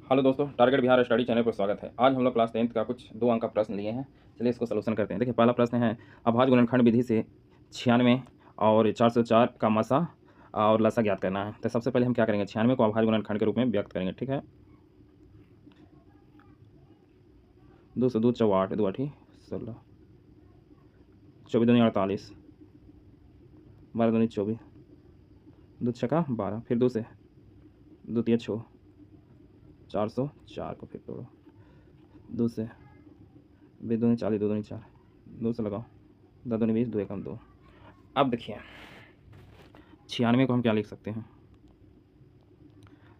Hello दोस्तों, target Bihar study channel पर स्वागत है। आज हम लोग क्लास 10th का कुछ 2 अंक का प्रश्न लिए हैं। चलिए इसको सॉल्यूशन करते हैं। देखिए पहला प्रश्न है, अभाज्य गुणनखंड विधि से 96 और 404 का मसा और लसा ज्ञात करना है। तो सबसे पहले हम क्या करेंगे, 96 को अभाज्य गुणनखंड के रूप में व्यक्त करेंगे। ठीक है, 2 से 2 4 8, 2 8 16, 24 दूनी 48, 12 दूनी 24, 2 छक्का 12, फिर 2 से 2 तिया 6, 404 को फिर तोड़ो, 2 से 2 दूनी 40, 2 दूनी 4, 2 से लगाओ, 10 दूनी 20, 2 एकम 2। अब देखिए 96 को हम क्या लिख सकते हैं,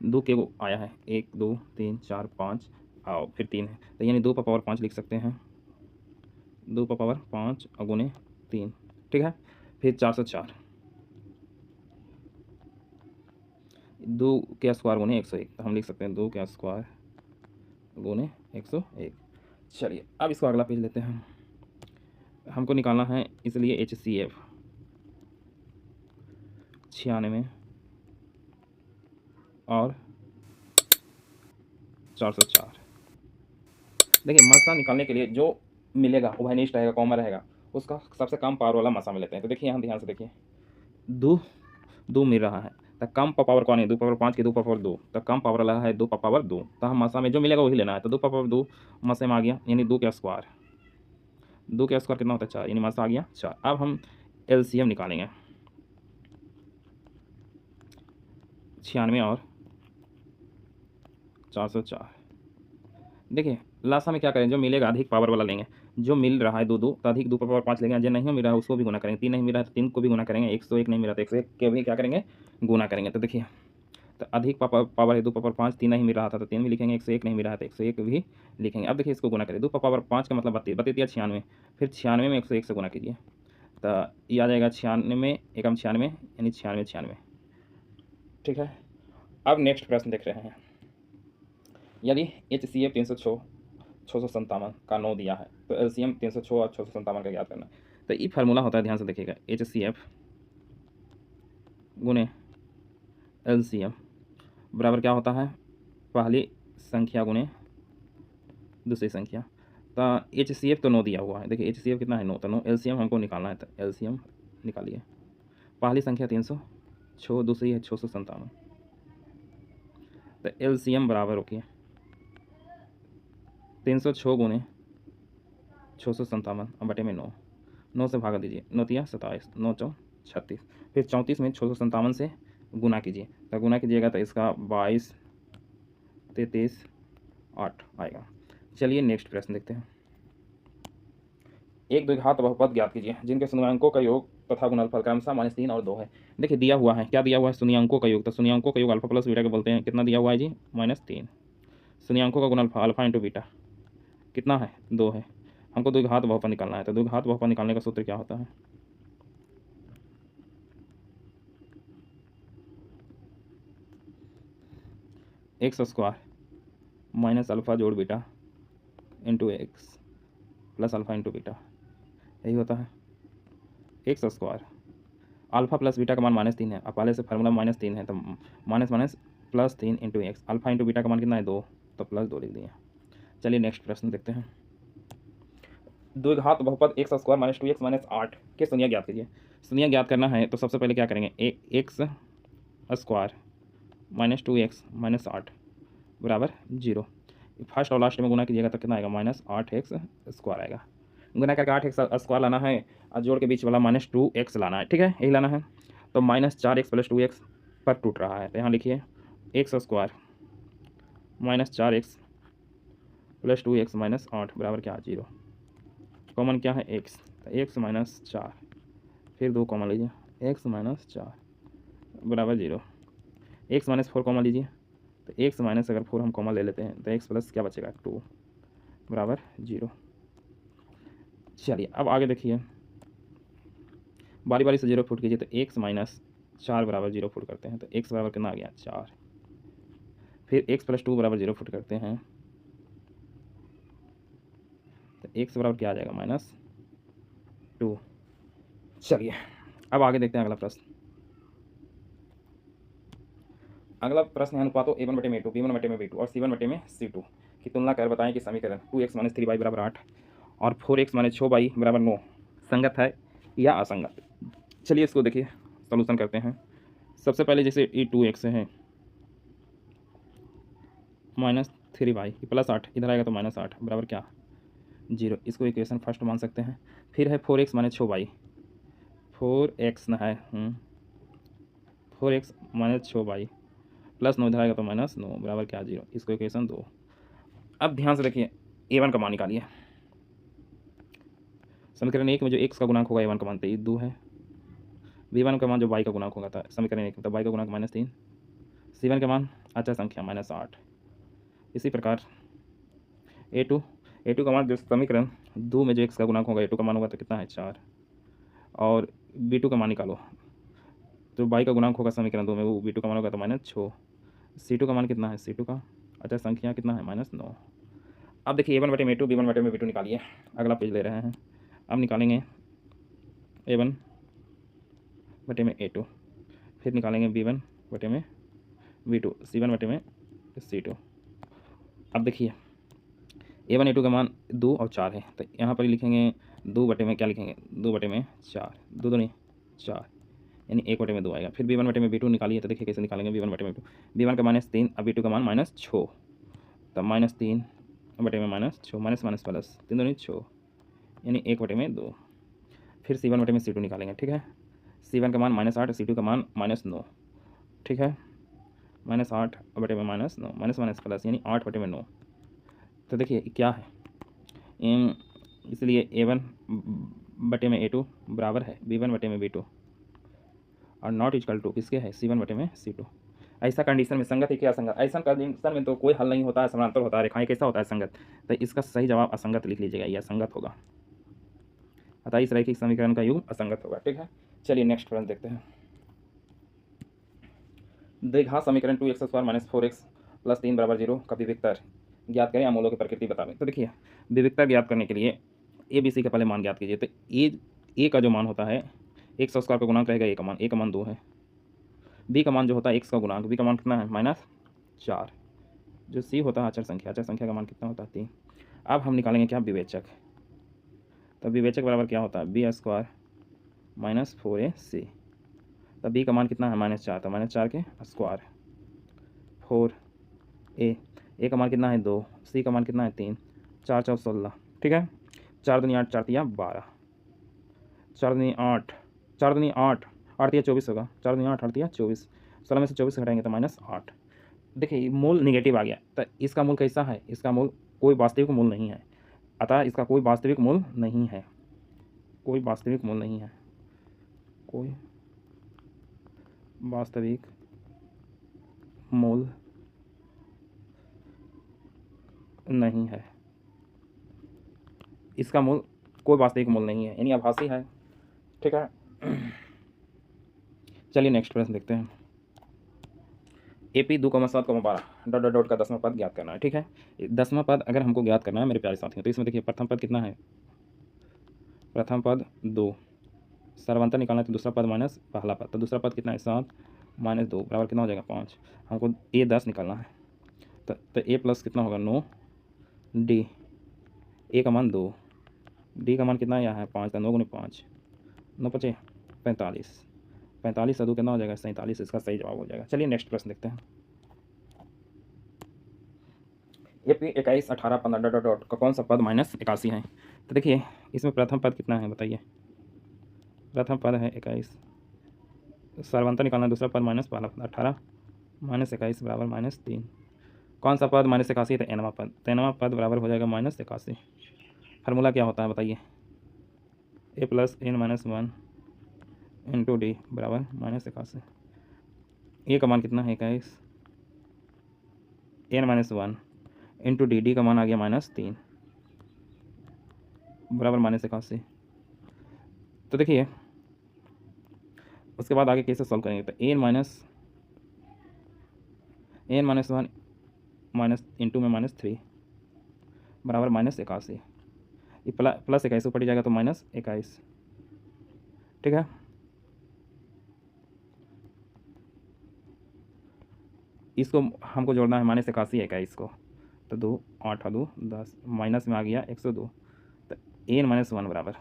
2 के वो आया है, 1 2 3 4 5 और फिर 3 है, तो यानी 2 का पावर 5 लिख सकते हैं, 2 का पावर 5 और गुने 3। ठीक है, फिर 404, 2 के स्क्वायर गुने 101, तो हम लिख सकते हैं 2 के स्क्वायर गुने 101। चलिए अब इसको अगला पेज लेते हैं। हमको निकालना है इसलिए HCF 96 और 404। देखिए मसा निकालने के लिए जो मिलेगा उभयनिष्ठ रहेगा, कॉमन रहेगा, उसका सबसे कम पावर वाला मसा में लेते हैं। तो देखिए यहाँ ध्यान से देखिए, 2 2 मिल रहा है, तो कम पावर कौन है, 2 पावर 5 की 2 पावर 2, तो कम पावर वाला है 2 पावर 2, तो हम मसा में जो मिलेगा वही लेना है। तो 2 पावर 2 मसे में आ गया, यानी 2 का स्क्वायर, 2 का स्क्वायर कितना होता है 4, यानी मसा आ गया 4। अब हम LCM निकालेंगे 96 और 404। देखिए लासा में क्या करें, जो मिलेगा अधिक पावर वाला लेंगे, जो मिल रहा है 2 2, तो अधिक 2 पावर 5 लेंगे, जो नहीं मिल रहा है उसको भी गुना करेंगे, 3 नहीं मिल रहा है तो 3 को भी गुना करेंगे, 101 नहीं मिला तो 101 के भी क्या करेंगे, गुना करेंगे। तो देखिए, तो अधिक पावर है 2 पावर 5, 3 नहीं मिल रहा था तो 3 भी लिखेंगे, 101 नहीं मिल रहा था 101 भी लिखेंगे। अब देखिए इसको गुना करें, 2 पावर 5 का मतलब 32, 32 या 96, फिर 96 में 101 से गुना कीजिए, तो ये आ जाएगा 96 एकम 96, यानी 96 96। ठीक है, अब नेक्स्ट प्रश्न देख रहे हैं। यदि HCF 306 657 का 9 दिया है, तो LCM 306 और 657 का ज्ञात करना है। तो ये फार्मूला होता है, ध्यान से देखिएगा, HCF गुने LCM बराबर क्या होता है, पहली संख्या गुने दूसरी संख्या। तो HCF तो 9 दिया हुआ है, देखिए HCF कितना है 9, तो 9 LCM हमको निकालना है, तो LCM निकालिए। पहली संख्या 306, दूसरी है 657, तो LCM बराबर होगी 306 गुने 657 बटे में 9, 9 से भागा दीजिए, 9 तिया 27, 9 चौ 36, फिर 34 में 657 से गुना कीजिए, तो गुना कीजिएगा तो इसका 22 33 8 आएगा। चलिए नेक्स्ट प्रश्न देखते हैं। एक द्विघात बहुपद ज्ञात कीजिए जिनके शून्याङ्कों का योग तथा गुणनफल क्रमशः -3 और 2 है। देखिए दिया हुआ है, क्या दिया हुआ है, शून्याङ्कों का योग, तो शून्याङ्कों का योग अल्फा प्लस बीटा के बोलते हैं। कितना दिया हुआ है जी, -3। शून्याङ्कों का गुणनफल अल्फा इंटू बीटा कितना है, 2 है। हमको द्विघात बहुपद निकालना है, तो द्विघात बहुपद निकालने का सूत्र क्या होता है, एक्स स्क्वायर माइनस अल्फ़ा जोड़ beta into x plus alpha into beta, यही होता है x square. Alpha plus beta का मान -3 है, अब पहले से फार्मूला -3 है, तो minus minus +3 into x, alpha into beta का मान कितना है 2, तो +2 लिख दिए। चलिए नेक्स्ट प्रश्न देखते हैं। द्विघात बहुपद x square minus 2x minus 8 के शून्य ज्ञात कीजिए। शून्य ज्ञात करना है तो सबसे पहले क्या करेंगे, x square minus 2x minus 8 बराबर 0। फर्स्ट और लास्ट में गुना कीजिएगा तो कितना आएगा, -8x स्क्वायर आएगा। गुना करके 8x स्क्वायर लाना है और जोड़ के बीच वाला -2x लाना है। ठीक है, यही लाना है। तो -4x + 2x पर टूट रहा है, तो यहाँ लिखिए x square -4x + 2x minus 8 बराबर क्या, 0। कॉमन क्या है, x, तो x - 4, फिर 2 कॉमन लीजिए, x - 4 बराबर 0। x - 4 कॉमन लीजिए, तो x माइनस अगर 4 हम कॉमन ले लेते हैं तो x प्लस क्या बचेगा, 2 बराबर 0। चलिए अब आगे देखिए, बारी बारी से 0 फुट कीजिए, तो x - 4 बराबर 0 फुट करते हैं, तो x बराबर कितना आ गया, 4। फिर x + 2 बराबर 0 फुट करते हैं, तो x बराबर क्या आ जाएगा, -2। चलिए अब आगे देखते हैं अगला प्रश्न। अगला प्रश्न है अनुपातों A1 बटे में A2, B1 बटे में B2 और C1 बटे में C2 की तुलना कर बताएं कि समीकरण 2x माइनस 3y बराबर 8 और 4x माइनस 6y बराबर 9 संगत है या असंगत। चलिए इसको देखिए सॉल्यूशन करते हैं। सबसे पहले जैसे ये 2x है माइनस 3y प्लस 8 इधर आएगा तो माइनस 8 बराबर क्या 0, इसको इक्वेशन फर्स्ट मान सकते हैं। फिर है 4x माइनस 6y, 4x ना है 4x माइनस 6y प्लस 9 इधर आएगा तो माइनस 9 बराबर क्या 0, इसको इक्वेशन 2। अब ध्यान से देखिए A1 का मान निकालिए। समीकरण 1 में जो x का गुणांक होगा A1 का मान 2 है, B1 का मान जो y का गुणांक होगा था समीकरण 1 में, तो y का गुणांक -3, C1 का मान अचर संख्या -8। इसी प्रकार A2 का मान जो समीकरण 2 में जो x का गुणांक होगा A2 का मान होगा तो कितना है 4, और B2 का मान निकालो तो y का गुणांक होगा समीकरण 2 में वो B2 का मान होगा तो -6। C2 का मान कितना है, C2 का अचर संख्या कितना है -9। अब देखिए A1 बटे में A2, B1 बटे में B2 निकालिए। अगला पेज ले रहे हैं। अब निकालेंगे A1 बटे में A2, फिर निकालेंगे B1 बटे में B2, C1 बटे में C2। अब देखिए A1 A2 का मान 2 और 4 है, तो यहाँ पर लिखेंगे 2 बटे में क्या लिखेंगे 2 बटे में 4, 2 दूनी 4 यानी 1 बटे में 2 आएगा। फिर B1 बटे में B2 निकालिए, तो देखिए कैसे निकालेंगे B1 बटे में B2, B1 का -3 और B2 का मान -6, तब -3 बटे में -6 माइनस माइनस प्लस 3 दूनी 6 यानी 1 बटे में 2। फिर C1 बटे में C2 निकालेंगे, ठीक है। C1 का मान -8, C2 का मान -9, ठीक है। -8 बटे में -9 माइनस माइनस प्लस यानी 8 बटे में 9। तो देखिए क्या है इसलिए A1 बटे में A2 बराबर है B1 बटे में B2 और नॉट इक्वल टू किसके है C1 बटे में C2। ऐसा कंडीशन में संगत है क्या असंगत, ऐसा कंडीशन में तो कोई हल नहीं होता है, समानांतर होता है, रेखाएं कैसा होता है संगत, तो इसका सही जवाब असंगत लिख लीजिएगा, यह असंगत होगा। अतः इस रैखिक समीकरण का युग्म असंगत होगा, ठीक है। चलिए नेक्स्ट प्रश्न देखते हैं। द्विघात समीकरण 2x² माइनस 4x प्लस 3 बराबर 0 का विविक्तर ज्ञात करें, अमूलों की प्रकृति बता दें। तो देखिए विविक्तर ज्ञात करने के लिए ए बी सी का पहले मान ज्ञात कीजिए। तो ए का जो मान होता है x² का गुणांक रहेगा ए का मान 2 है। बी का मान जो होता है x का गुणांक, बी का मान कितना है -4। जो सी होता है अचर संख्या का मान कितना होता है 3। अब हम निकालेंगे क्या विवेचक, तो विवेचक बराबर क्या होता है b² माइनस 4ac। तब बी का मान कितना है -4, तो -4 के स्क्वायर 4a, ए का मान कितना है 2, सी का मान कितना है 3, 4 4 16, ठीक है। 4 दूनी 8, 4 तिया 12, 4 दूनी 8, 4 दूनी 8, 8 तिया 24 होगा, 4 दूनी 8, 8 तिया 24, 16 में से 24 घटाएंगे तो -8। देखिए मूल निगेटिव आ गया, तो इसका मूल कैसा है, इसका मूल कोई वास्तविक मूल नहीं है, अतः इसका कोई वास्तविक मूल नहीं है, कोई वास्तविक मूल नहीं है, कोई वास्तविक मूल नहीं है, इसका मूल कोई वास्तविक मूल नहीं है यानी आभासी है, ठीक है। चलिए नेक्स्ट प्रश्न देखते हैं। AP 2,7,12 डॉट डॉट डॉट का 10वां पद ज्ञात करना है, ठीक है। 10वां पद अगर हमको ज्ञात करना है मेरे प्यारे साथियों, तो इसमें देखिए प्रथम पद कितना है, प्रथम पद 2, सर्वांतर निकालना है तो दूसरा पद माइनस पहला पद, तो दूसरा पद कितना है 7 - 2 बराबर कितना हो जाएगा 5। हमको A 10 निकालना है, तो A प्लस कितना होगा 9, D A का मान 2, D का मान कितना यहाँ है 5, तो 9 × 5 9 × 5 45, 45 से 2 कितना हो जाएगा 47, इसका सही जवाब हो जाएगा। चलिए नेक्स्ट प्रश्न देखते हैं। AP 21 18 15 डॉट डॉट डॉट का कौन सा पद -81 है, तो देखिए इसमें प्रथम पद कितना है बताइए, प्रथम पद है 21, सर्वांतर निकालना दूसरा पद माइनस पहला पद 18 - 21 बराबर -3। कौन सा पद -81 है, तो nवां पद, तो nवां पद बराबर हो जाएगा -81। फार्मूला क्या होता है बताइए, A + n - 1 × D बराबर -81। A का मान कितना है 21, n - 1 × D का मान आ गया -3 बराबर -81। तो देखिए उसके बाद आगे कैसे सॉल्व करेंगे, तो n - 1 माइनस इंटू में -3 बराबर -81, ये प्लस 21 ऊपर जाएगा तो -21, ठीक है। इसको हमको जोड़ना है -81 को, तो 2 8 2 10 माइनस में आ गया 102, तो n-1 बराबर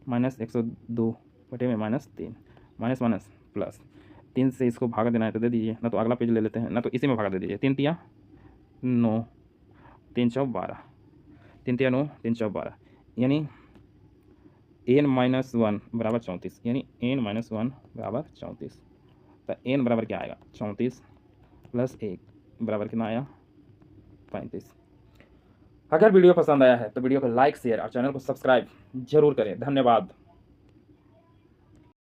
-102 बटे में -3 माइनस माइनस प्लस 3 से इसको भागा देना है तो दे दीजिए, ना तो अगला पेज ले लेते हैं, ना तो इसी में भागा दे दीजिए। 3 तिया 9, 3 चौक 12, 3 तिया 9, 3 चौक 12, यानी n-1 बराबर 34, यानी n-1 बराबर 34। तो n बराबर क्या आएगा 34 प्लस 1 बराबर कितना आया 35। अगर वीडियो पसंद आया है तो वीडियो को लाइक शेयर और चैनल को सब्सक्राइब जरूर करें। धन्यवाद।